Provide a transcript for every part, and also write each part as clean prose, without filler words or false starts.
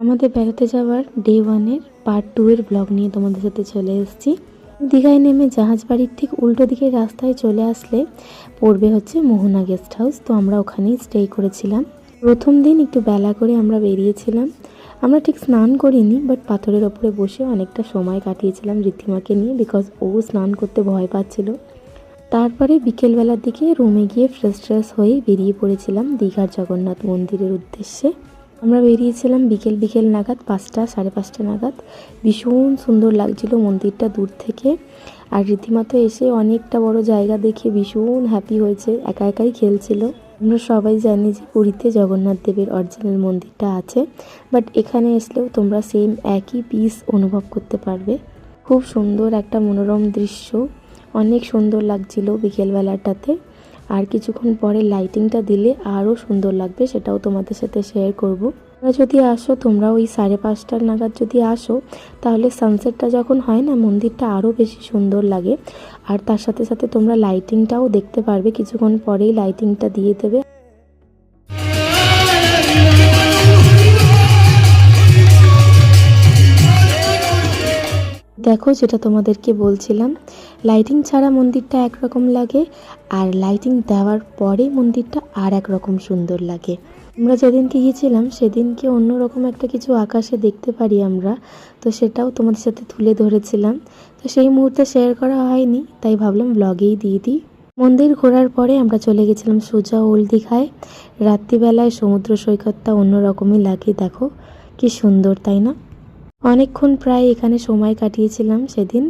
আমাদের বেড়াতে যাওয়ার ডে 1 এর পার্ট 2 এর ব্লগ নিয়ে তোমাদের সাথে চলে এসেছি। দীঘায় নেমে জাহাজ বাড়ির ঠিক উল্টো দিকের রাস্তায় চলে আসলে পড়বে হচ্ছে মোহনা গেস্ট হাউস। তো আমরা ওখানেই স্টে করেছিলাম। প্রথম দিন একটু বেলা করে আমরা বেরিয়েছিলাম। আমরা ঠিক স্নান করিনি, বাট পাথরের ওপরে বসে অনেকটা সময় কাটিয়েছিলাম ঋদ্ধিমাকে নিয়ে, বিকজ ও স্নান করতে ভয় পাচ্ছিল। তারপরে বিকেলবেলার দিকে রুমে গিয়ে ফ্রেশ হয়ে বেরিয়ে পড়েছিলাম দীঘার জগন্নাথ মন্দিরের উদ্দেশ্যে। আমরা বেরিয়েছিলাম বিকেল নাগাদ, 5টা সাড়ে 5টা নাগাদ। ভীষণ সুন্দর লাগছিল মন্দিরটা দূর থেকে। আর ঋদ্ধিমা তো এসে অনেকটা বড় জায়গা দেখে ভীষণ হ্যাপি হয়েছে, একা একাই খেলছিল। আমরা সবাই জানি যে পুরীতে জগন্নাথ দেবের অরিজিনাল মন্দিরটা আছে, বাট এখানে আসলেও তোমরা সেম একই পিস অনুভব করতে পারবে। খুব সুন্দর একটা মনোরম দৃশ্য, অনেক সুন্দর লাগছিল বিকেলবেলাটাতে। আর কিছুক্ষণ পরে লাইটিংটা দিলে আরও সুন্দর লাগবে, সেটাও তোমাদের সাথে শেয়ার করব। তোমরা যদি আসো, তোমরা ওই 5:30 নাগাদ যদি আসো, তাহলে সানসেটটা যখন হয় না, মন্দিরটা আরও বেশি সুন্দর লাগে। আর তার সাথে সাথে তোমরা লাইটিংটাও দেখতে পারবে, কিছুক্ষণ পরেই লাইটিংটা দিয়ে দেবে। দেখো, যেটা তোমাদেরকে বলছিলাম, লাইটিং ছাড়া মন্দিরটা একরকম লাগে, আর লাইটিং দেওয়ার পরে মন্দিরটা আর একরকম সুন্দর লাগে। আমরা যেদিনকে গিয়েছিলাম সেদিনকে অন্যরকম একটা কিছু আকাশে দেখতে পারি আমরা, তো সেটাও তোমাদের সাথে তুলে ধরেছিলাম। তো সেই মুহূর্তে শেয়ার করা হয়নি, তাই ভাবলাম ব্লগেই দিয়ে দিই। মন্দির ঘোরার পরে আমরা চলে গেছিলাম সোজা ওল্ড দীঘায়। রাত্রিবেলায় সমুদ্র সৈকতটা অন্যরকমই লাগে, দেখো কি সুন্দর, তাই না? অনেকক্ষণ প্রায় এখানে সময় কাটিয়েছিলাম সেদিন।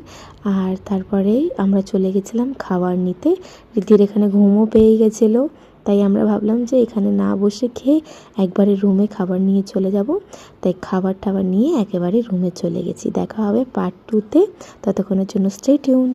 আর তারপরেই আমরা চলে গেছিলাম খাবার নিতে। ঋদ্ধির এখানে ঘুমও পেয়ে গেছিলো, তাই আমরা ভাবলাম যে এখানে না বসে খেয়ে একবারে রুমে খাবার নিয়ে চলে যাব। তাই খাবার টাবার নিয়ে একেবারে রুমে চলে গেছি। দেখা হবে পার্ট 2-তে। ততক্ষণের জন্য স্টে টিউন।